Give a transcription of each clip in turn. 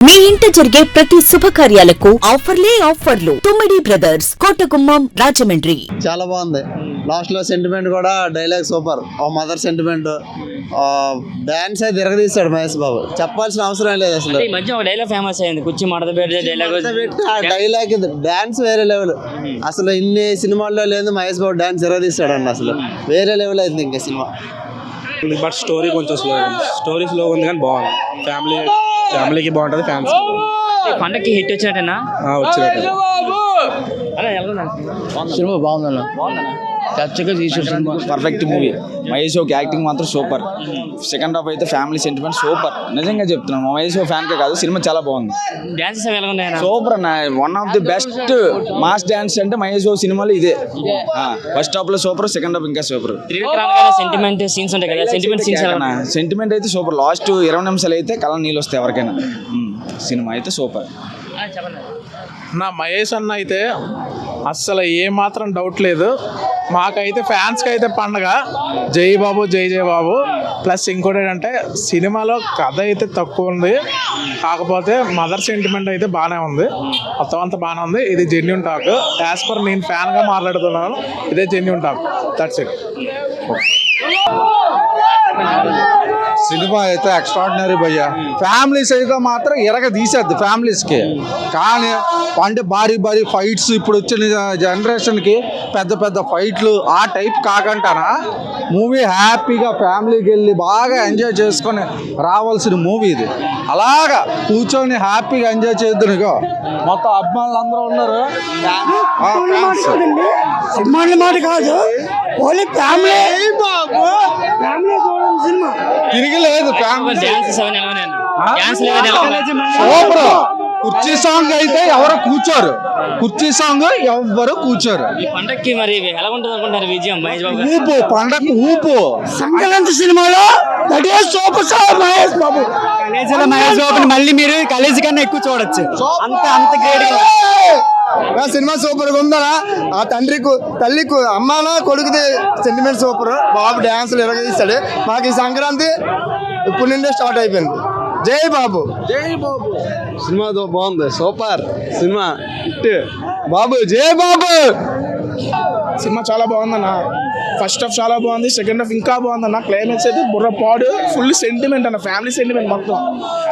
మీ ఇంట జరిగే ప్రతి శుభకార్యాలకు ఆఫర్లు తొమ్మిడి బ్రదర్స్ కోటగుమ్మం రాజమండ్రి. చాలా బాగుంది. లాస్ట్ లో సెంటిమెంట్ కూడా dialogue super. Mother sentiment dance అయితే తిరగదీశాడు మహేష్ బాబు. చెప్పాల్సిన అవసరం లేదు అసలు. ఈ మధ్య ఒక డైలాగ్ ఫేమస్ అయింది, కుర్చీ మడత పెడితే డైలాగ్ డాన్స్ వేరే లెవెల్. అసలు ఇన్ని సినిమాల్లో లేదు మహేష్ బాబు డాన్స్ తిరగదీశాడు అన్న. అసలు వేరే లెవెల్ అయింది ఇంకా సినిమా. బట్ స్టోరీ కొంచెం స్లో ఉంది కానీ బాగుంది. ఫ్యామిలీకి బాగుంటుంది, ఫ్యాన్స్ పండక్కి హిట్ వచ్చినట్టేనా? వచ్చినట్టు సినిమా బాగుందన్న, చక్కగా తీసిన cinema, perfect movie. Mahesh Babu acting మాత్రం సూపర్. సెకండ్ హాఫ్ అయితే ఫ్యామిలీ సెంటిమెంట్ సూపర్. నిజంగా చెప్తున్నాను, మహేష్ బాబు ఫ్యాన్కే కాదు, సినిమా చాలా బాగుంది. డాన్సెస్ ఎలా ఉన్నాయి? సూపర్ అన్న. One of the best mass dance అంటే మహేష్ బాబు సినిమాలో ఇదే. ఫస్ట్ హాఫ్ లో సూపర్, సెకండ్ హాఫ్ ఇంకా సూపర్. సెంటిమెంట్ సీన్స్ ఉంటాయి కదా, సెంటిమెంట్ అయితే సూపర్. లాస్ట్ 20 నిమిషాలు అయితే కళ్ళ నీళ్ళు వస్తాయి ఎవరికైనా. సినిమా అయితే సూపర్. నా మహేష్ అన్న అయితే అస్సలు ఏమాత్రం డౌట్ లేదు. మాకైతే ఫ్యాన్స్కి అయితే పండగ. జై బాబు, జై జై బాబు. ప్లస్ ఇంకోటి ఏంటంటే సినిమాలో కథ అయితే తక్కువ ఉంది, కాకపోతే మదర్ సెంటిమెంట్ అయితే బాగానే ఉంది. మొత్తం అంతా బాగానే ఉంది. ఇది జెన్యూన్ టాక్. యాజ్ పర్ నేను ఫ్యాన్గా మాట్లాడుతున్నాను, ఇదే genuine talk. That's it. Cinema అయితే ఎక్స్ట్రాడినరీ భయ్యా. ఫ్యామిలీస్ అయితే మాత్రం ఎరగ తీసేద్ది ఫ్యామిలీస్కి. కానీ అంటే భారీ ఫైట్స్, ఇప్పుడు వచ్చిన జనరేషన్కి పెద్ద పెద్ద ఫైట్లు ఆ టైప్ కాకంటానా మూవీ హ్యాపీగా ఫ్యామిలీకి వెళ్ళి బాగా ఎంజాయ్ చేసుకొని రావాల్సిన మూవీ ఇది. అలాగా కూర్చొని హ్యాపీగా ఎంజాయ్ చేద్దునుగో. మొత్తం అభిమానులు అందరూ ఉన్నారు. అభిమానుల మాట కాదు, ఓన్లీ ఫ్యామిలీ చూడండి సినిమా. తిరిగిలేదు సూపర్. కుర్చీ సాంగ్ అయితే ఎవరు కూర్చోరు, కుర్చీ సాంగ్ ఎవరు కూర్చోరు. పండక్కి మరి ఎలా ఉంటుంది అనుకుంటారు విజయం మహేష్ బాబు? ఊపు, పండగ ఊపు. సంక్రాంతి సినిమాలో that is super star Mahesh Babu. Mahesh బాబుని మళ్ళీ మీరు కాలేజీ కన్నా ఎక్కువ చూడొచ్చు. అంత గ్రేట్ సినిమా సూపర్ గా ఉందా. ఆ తల్లికు అమ్మానా కొడుకుది సెంటిమెంట్ సూపర్. బాబు డాన్సులు ఎరగదీస్తాడు. మాకు ఈ సంక్రాంతి ఇప్పుడు నుండే స్టార్ట్ అయిపోయింది. జై బాబు, జై బాబు. సినిమా బాగుంది, సూపర్ సినిమా హిట్. బాబు, జై బాబు. సినిమా చాలా బాగుందన్న. ఫస్ట్ హాఫ్ చాలా బాగుంది, సెకండ్ హాఫ్ ఇంకా బాగుందన్న. క్లైమాక్స్ అయితే బుర్రపాడు, ఫుల్ సెంటిమెంట్ అన్న, ఫ్యామిలీ సెంటిమెంట్ మొత్తం.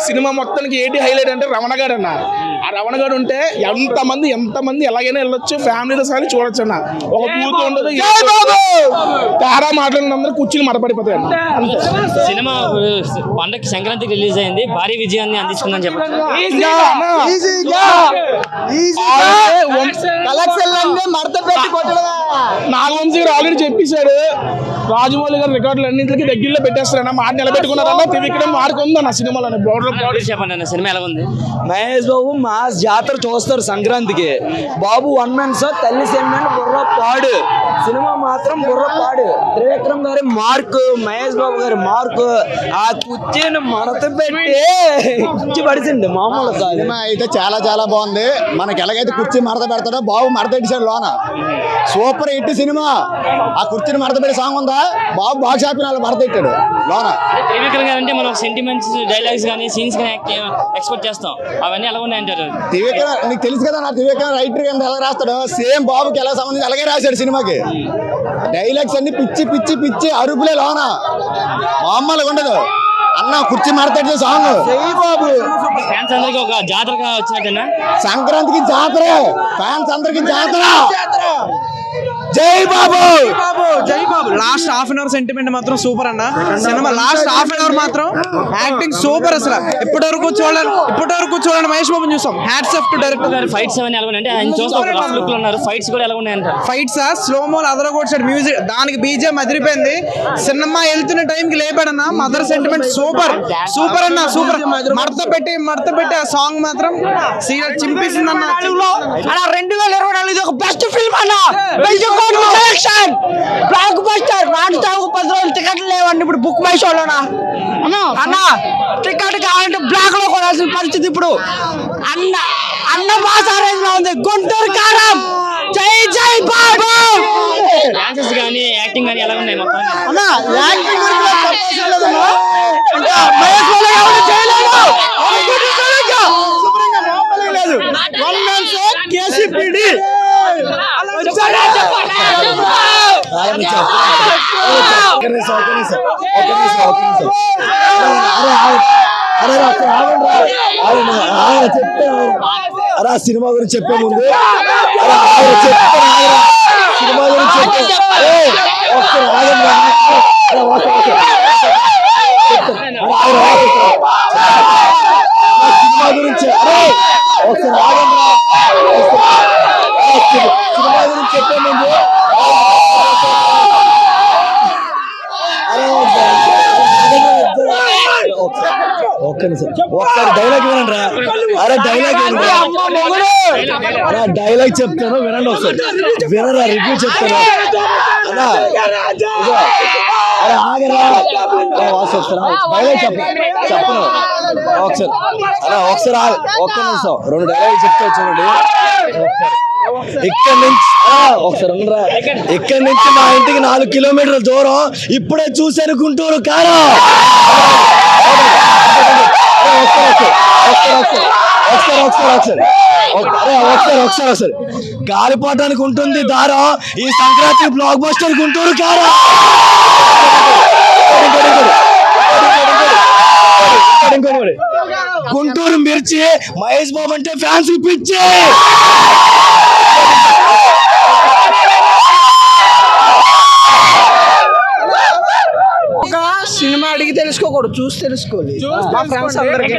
సినిమా మొత్తానికి ఏంటి హైలైట్ అంటే రమణగాడు అన్న. ఆ రమణగాడు ఉంటే ఎంతమంది ఎలాగైనా వెళ్ళొచ్చు, ఫ్యామిలీతో సహా చూడొచ్చు అన్న. ఒక పూర్తి ఉండదు, తేడా మాట్లాడిన అందరూ కూర్చుని మడపడిపోతాయి అన్న. సినిమా పండగకి సంక్రాంతికి రిలీజ్ అయింది, భారీ విజయాన్ని అందిస్తుందని చెప్పచ్చు. నాగవంశీ గారు ఆల్రెడీ చెప్పేశాడు, రాజమౌళి గారు రికార్డులు అన్నింటికి దగ్గరలో పెట్టేస్తారన్న మాట నిలబెట్టుకున్నారన్న. త్రివిక్రమ్ మార్క్ ఉందన్న సినిమాలో. చెప్పండి అన్న, సినిమా ఎలా ఉంది? మహేష్ బాబు మాస్ జాతర చూస్తారు సంక్రాంతికి. బాబు వన్ మ్యాన్ సార్, తల్లి సెంటిమెంట్ బుర్రపాడు. సినిమా మాత్రం బుర్రపాడు. త్రివిక్రమ్ గారి మార్కు, మహేష్ బాబు గారి మార్కు. ఆ కుర్చీని మడత పెట్టి పడిచింది మామూలు కాదు. సినిమా అయితే చాలా చాలా బాగుంది. మనకి ఎలాగైతే కుర్చీ మడత పెడతాడో బాబు మడత పెట్టాడు లోన. Super hit cinema. ఆ కుర్చీని మడత పెట్టి సాంగ్ ఉందా, బాబు బాక్స్ ఆఫీస్ మడత పెట్టాడు లోన. త్రివిక్రమ్ గారు అంటే మనం సెంటిమెంట్స్, డైలాగ్స్ కానీ సీన్స్ కానీ ఎక్స్పెక్ట్ చేస్తాం, అవన్నీ ఎలా ఉన్నాయంటారు? త్రివిక్రమ్ నీకు తెలుసు కదా, నా త్రివిక్రమ్ రైటర్ ఎలా రాస్తాడు సేమ్ బాబుకి ఎలా సంబంధించి అలాగే రాశాడు సినిమాకి. డైలాగ్స్ అన్ని పిచ్చి అరుపులే లోన, మామూలుగా ఉండదు అన్న. కుర్చీ మడతాడు సాంగ్. బాబు ఫ్యాన్స్ అందరికి ఒక జాతరగా వచ్చినట్టేనా? సంక్రాంతికి జాతర, ఫ్యాన్స్ అందరికి జాతర. జై బాబు, జై Babu. Last half an hour sentiment మాత్రం సూపర్ అన్న. సినిమా లాస్ట్ హాఫ్ అన్ అవర్ మాత్రం యాక్టింగ్ సూపర్. అసలు ఇప్పటి వరకు చూడండి మహేష్ బాబు చూసాం. Hats off to director. Fights అవన్నీ ఎలా ఉన్నాయంటే ఆయన చూస్తాం, ఫైట్స్ కూడా ఎలా ఉన్నాయంటారు? ఫైట్స్ స్లో మోల్ అదరగొచ్చాడు. మ్యూజిక్ దానికి బీజిఎం అదిరిపోయింది. సినిమా వెళ్తున్న టైంకి లేపాడన్న. మదర్ సెంటిమెంట్ సూపర్ అన్న, సూపర్. మడత పెట్టి ఆ సాంగ్ మాత్రం సీరియల్ చింపేసింది అన్న. 2024 ఒక బెస్ట్ ఫిల్మ్ అన్న. Block buster. నాటు తాగు 10 రోజులు టికెట్లు లేవండి ఇప్పుడు బుక్ మై షోలోనా అన్న. టికెట్ కావాలంటే బ్లాక్ లో కొనాల్సిన పరిస్థితి ఇప్పుడు. అన్న బాస రేంజ్ లో ఉంది. గుంటూరు కారం జై జై బాబు డాన్సెస్ కానీ యాక్టింగ్ కానీ ఎలా ఉన్నాయి మొత్తం? అన్న యాక్టింగ్ గురించి నాకు చెప్పాల్సిన లేదన్నా. ఇంకా మహేష్ బాబు ఎవరు చేయలేడు. ఆయన గురించి ఇంకా శుభ్రంగా మామూలుగా లేదు. వన్ మ్యాన్ షో కేసీపీడి అరే సినిమా గురించి చెప్పే ముందు సినిమా గురించి చెప్పే సినిమా గురించి ఒకసారి సినిమా గురించి చెప్పే ముందు ఒక్క నిమిషం ఒకసారి డైలాగ్ వినండి రా. అరే డైలాగ్ వినండి. అరే డైలాగ్ చెప్తాను వినండి ఒకసారి. వినరా రివ్యూ చెప్తాను అన్నా. అరే ఆగరా డైలాగ్ చెప్పను ఒకసారి. అరే ఒకసారి ఒక్క నిమిషం 2 డైలాగ్ చెప్తా చూడండి. ఇక్కడి నుంచి ఒకసారి ఉండరా. ఇక్కడి నుంచి మా ఇంటికి 4 కిలోమీటర్ల దూరం. ఇప్పుడే చూశాను గుంటూరు కారం. ఒకసారి గాలిపోవటానికి ఉంటుంది దారం. ఈ సంక్రాంతి బ్లాక్ బస్టర్ గుంటూరు కారం. గుంటూరు మిర్చి మహేష్ బాబు అంటే ఫ్యాన్స్ పిచ్చి. ఒక సినిమా అడిగి తెలుసుకోకూడదు, చూసి తెలుసుకోవాలి. మా ఫ్రెండ్స్ అందరికీ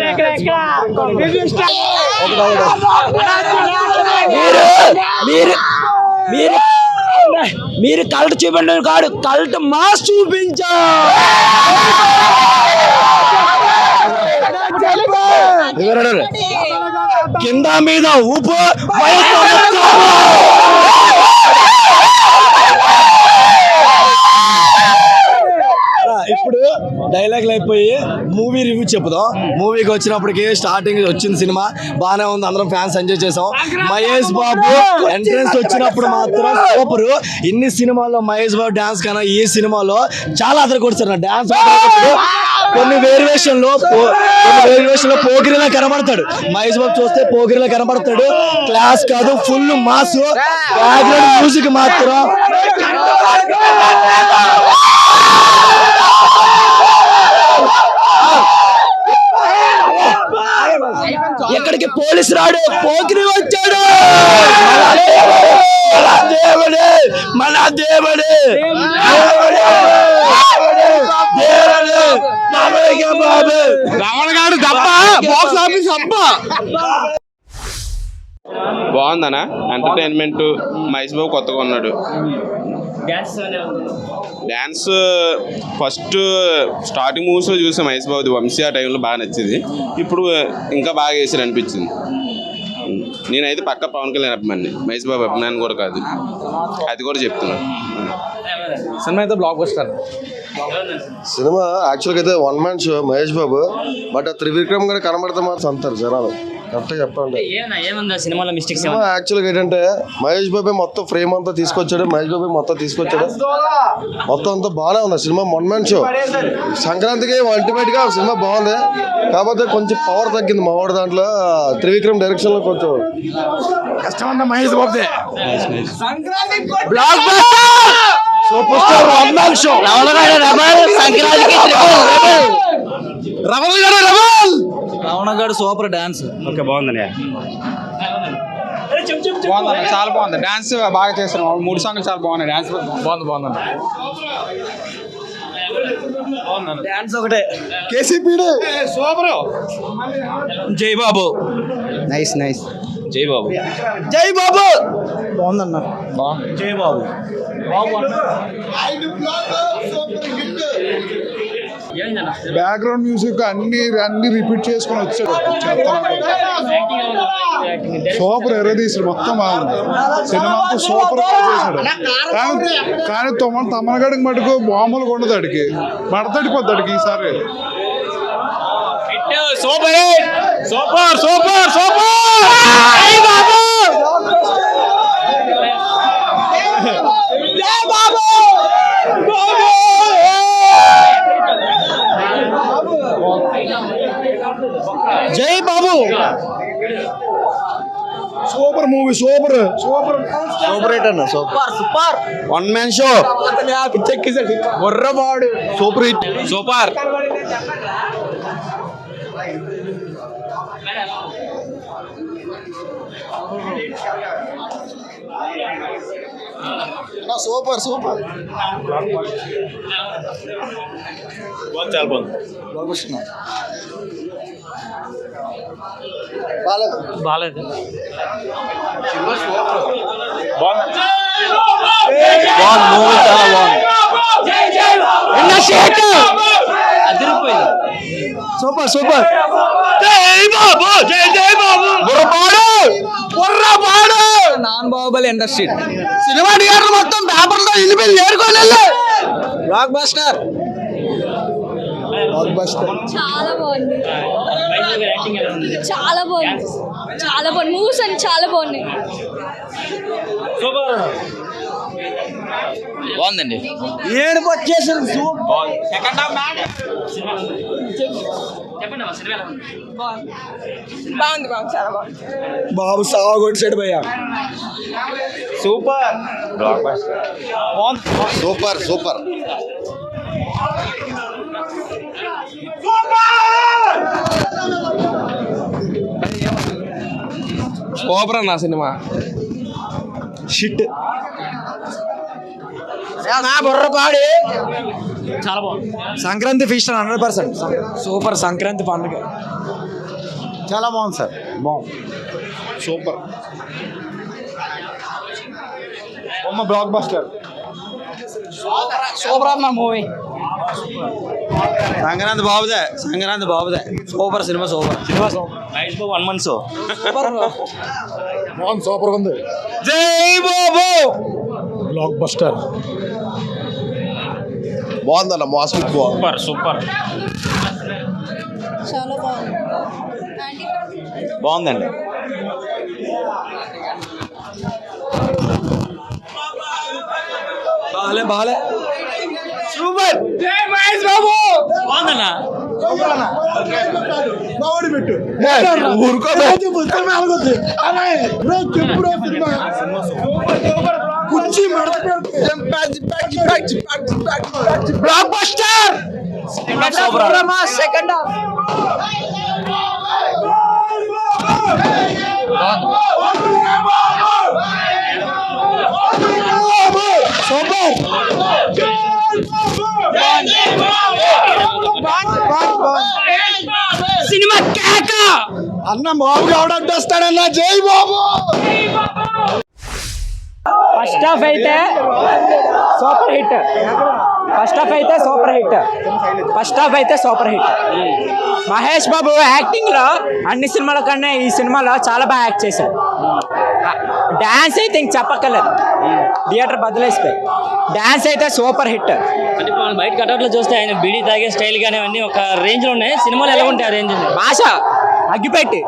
మీరు కల్ట్ చూపించండి కాదు, కల్ట్ మాస్ చూపించా. కింద మీద ఊపు ఇప్పుడు డైలాగ్లు అయిపోయి మూవీ రివ్యూ చెప్పుదాం. మూవీకి వచ్చినప్పటికి స్టార్టింగ్ వచ్చింది సినిమా బాగానే ఉంది, అందరం ఫ్యాన్స్ ఎంజాయ్ చేసాం. మహేష్ బాబు ఎంట్రెన్స్ వచ్చినప్పుడు మాత్రం సూపర్. ఇన్ని సినిమాల్లో మహేష్ బాబు డాన్స్ కన్నా ఈ సినిమాలో చాలా అదర కొడుతారు. డాన్స్ కొన్ని వేరియేషన్ లో పోకిరిలా కనబడతాడు. మహేష్ బాబు చూస్తే పోకిరిలా కనబడతాడు. క్లాస్ కాదు, ఫుల్ మాస్. బ్యాక్గ్రౌండ్ మ్యూజిక్ మాత్రం ఎక్కడికి పోలీసు రాడు, పోకిరి వచ్చాడు. మన దేవుడే రమణ గారు దప్ప బాక్స్ ఆఫీస్ అప్ప. బాగుందనా ఎంటర్టైన్మెంట్. మహేష్ బాబు కొత్తగా ఉన్నాడు. డ్యాన్స్ ఫస్ట్ స్టార్టింగ్ మూవీస్లో చూసాం మహేష్ బాబుది వంశీ. ఆ టైంలో బాగా నచ్చింది. ఇప్పుడు ఇంకా బాగా వేసారు అనిపించింది. నేనైతే పక్క పవన్ కళ్యాణ్ అభిమాని, మహేష్ బాబు అభిమాని కూడా కాదు, అది కూడా చెప్తున్నాను. సినిమా అయితే బ్లాక్ బస్టర్. సినిమా యాక్చువల్గా అయితే 1 man show Mahesh Babu. But Trivikram గారు కనబడితే మాత్రం అంటారు జనాలు. కరెక్ట్గా చెప్పండి. సినిమాలో మిస్టేక్స్ సినిమా యాక్చువల్గా ఏంటంటే మహేష్ బాబు మొత్తం ఫ్రేమ్ అంతా తీసుకొచ్చాడు. మహేష్ బాబు మొత్తం తీసుకొచ్చాడు. మొత్తం అంతా బాగానే ఉంది సినిమా. 1 మ్యాన్ షో సంక్రాంతికి అల్టిమేట్ గా సినిమా బాగుంది. కాకపోతే కొంచెం పవర్ తగ్గింది మా వాడు దాంట్లో. త్రివిక్రమ్ డైరెక్షన్ లో కొంచెం కష్టం ఉందా మహేష్ బాబుదే. Blockbuster super star 1 man show. రావణగాడు సూపర్ డాన్స్. ఓకే బాగుందండి. బాగుంది, చాలా బాగుంది. డాన్స్ బాగా చేస్తారు. 3 సాంగ్లు చాలా బాగున్నాయి. డాన్స్ బాగుందండి. డాన్స్ ఒకటే కేసీపీడే సూపర్. జై బాబు. Nice nice. జై బాబు. జై బాబు బాగుందన్న. జై బాబు. బ్యాక్గ్రౌండ్ మ్యూజిక్ అన్ని రిపీట్ చేసుకొని వచ్చాడు. సూపర్ ఎరదీసాడు. మొత్తం బాగుంది. సినిమా అంతా సూపర్ గా చేశాడు. కానీ తమ్మనగడికి మటుకు బాంబులు ఉండదు. అడిగి మడతడిపోద్ది అడిగి ఈసారి. Super super super super. Super movie super hit అన్న సూపర్ వన్ మ్యాన్ షో బుర్రపాడు super hit super. Super super చాలా బాగుంది. బాగాలేదు. Super super non Baahubali industry సినిమా థియేటర్ మొత్తం పేపర్లో ఇల్లు ఏరుకోలేదు. Block buster. చాలా బాగుంది, చాలా బాగుంది, చాలా బాగుంది. మూవ్స్ అని చాలా బాగున్నాయి. బాగుందండి. ఏడుపు వచ్చేసింది. బాగుంది, బాగుంది, చాలా బాగుంది. బాబు సాగు కొట్టాడు భయ్యా. సూపర్. సూపర్ సూపర్ సూపర్ అన్న సినిమా. షిట్ నా బుర్రపాడి చాలా బాగుంది. సంక్రాంతి ఫీస్ట్ 100%. సూపర్. సంక్రాంతి పండుగ చాలా బాగుంది సార్. బాగుంది సూపర్. బొమ్మ బ్లాక్ బస్టర్. సూపర్ అన్న మూవీ. సంక్రాంతి బాబుదే సూపర్ సినిమా. మహేష్ బాబు 1 month. బాగుంది సూపర్ ఉంది. జై బాబు. బ్లాక్ బస్టర్ బాగుందన్న మాస్మిక్ సూపర్. చాలా బాగుంది. బాగుందండి. బాలే సూపర్. జై మహేష్ బాబు. బాగుందన్నా. పెట్టు కుర్చీ block buster. Second half. Super. Cinema కేక. అన్న బాబు ఎవడంటే వస్తాడన్న. జై బాబు. ఫస్ట్ హాఫ్ అయితే super hit. Mahesh Babu acting లో అన్ని సినిమాల కన్నా ఈ సినిమాలో చాలా బాగా యాక్ట్ చేశాడు. డాన్స్ అయితే ఇంక చెప్పక్కర్లేదు, థియేటర్ బదులేసిపోయి. డాన్స్ అయితే సూపర్ హిట్. అంటే మనం బయట కటౌట్లో చూస్తే ఆయన బీడీ తాగే స్టైల్ కానీ అన్నీ ఒక రేంజ్ లో ఉన్నాయి. సినిమాలు ఎలా ఉంటాయి ఆ రేంజ్? భాష అగ్గిపెట్టి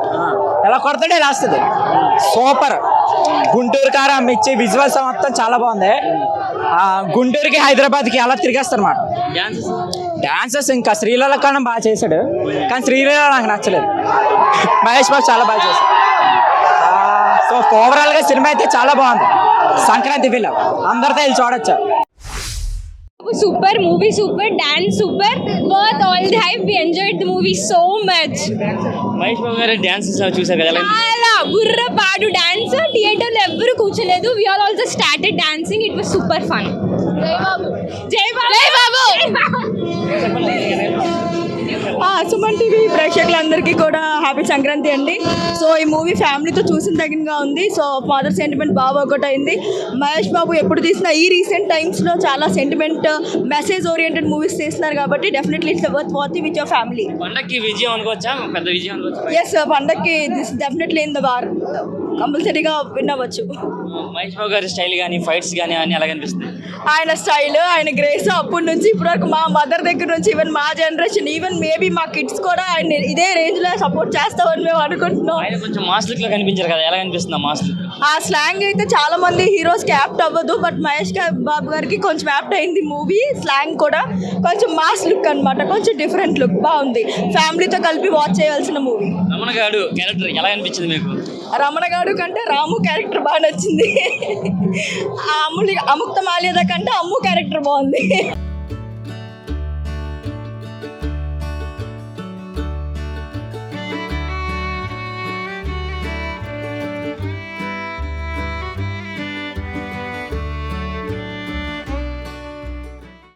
ఎలా కొడతాడే లాస్తుంది. సూపర్. గుంటూరు కారం ఇచ్చి విజువల్స్ మొత్తం చాలా బాగుంది. గుంటూరుకి హైదరాబాద్కి అలా తిరిగేస్తారు అన్నమాట. డాన్సెస్ ఇంకా శ్రీలీల కన్నా బాగా చేశాడు, కానీ శ్రీలీల నాకు నచ్చలేదు. మహేష్ బాబు చాలా బాగా చేశాడు. సో ఓవరాల్గా సినిమా అయితే చాలా బాగుంది. సంక్రాంతి ఫిల్మ్ అందరితో వెళ్ళి చూడొచ్చు. Super movie, super dance, super worth all the hype. We enjoyed the movie so much. Mahesh Babu గారి డాన్స్ చూసారు కదా, చాలా బుర్రపాడు డాన్స్. థియేటర్ లో ఎవ్వరు కూర్చోలేదు. We all also started dancing. It was super fun. జై బాబు, జై బాబు, జై బాబు. సుమన్ టీవీ ప్రేక్షకులందరికీ కూడా హ్యాపీ సంక్రాంతి అండి. సో ఈ మూవీ ఫ్యామిలీతో చూసిన తగినగా ఉంది. సో ఫాదర్ సెంటిమెంట్ బాగా వర్కౌట్ అయింది. మహేష్ బాబు ఎప్పుడు తీసినా ఈ రీసెంట్ టైమ్స్లో చాలా సెంటిమెంట్ మెసేజ్ ఓరియంటెడ్ మూవీస్ తీస్తున్నారు కాబట్టి definitely it's worth watching with your family. పండక్కి విజయం అనుకోవచ్చా? పెద్ద విజయం అనుకోవచ్చా? ఎస్, పండక్కి this definitely in the war కంపల్సరీగా విన్ అవ్వచ్చు. మహేష్ బాబు గారి స్టైల్ కానీ ఫైట్స్ కానీ అన్నీ ఎలా కనిపిస్తుంది? ఆయన స్టైల్, ఆయన గ్రేస్ అప్పటి నుంచి ఇప్పటి వరకు మా మదర్ దగ్గర నుంచి ఈవెన్ మా జనరేషన్, ఈవెన్ మేబీ మా కిడ్స్ కూడా ఆయన ఇదే రేంజ్లో సపోర్ట్ చేస్తామని మేము అనుకుంటున్నాం. ఆయన కొంచెం మాస్ లుక్లో కనిపించారు కదా, ఎలా కనిపిస్తుంది ఆ మాస్ లుక్? ఆ స్లాంగ్ అయితే చాలా మంది హీరోస్కి యాప్ట్ అవ్వదు, బట్ మహేష్ బాబు గారికి కొంచెం యాప్ట్ అయింది మూవీ. స్లాంగ్ కూడా కొంచెం మాస్ లుక్ అనమాట, కొంచెం డిఫరెంట్ లుక్, బాగుంది. ఫ్యామిలీతో కలిపి వాచ్ చేయాల్సిన మూవీ. రమణ గారు క్యారెక్టర్ ఎలా అనిపించింది మీకు? రమణ గారు కంటే రాము క్యారెక్టర్ బాగా నచ్చింది. అముక్త మాల్యద కంటే అమ్ము క్యారెక్టర్ బాగుంది.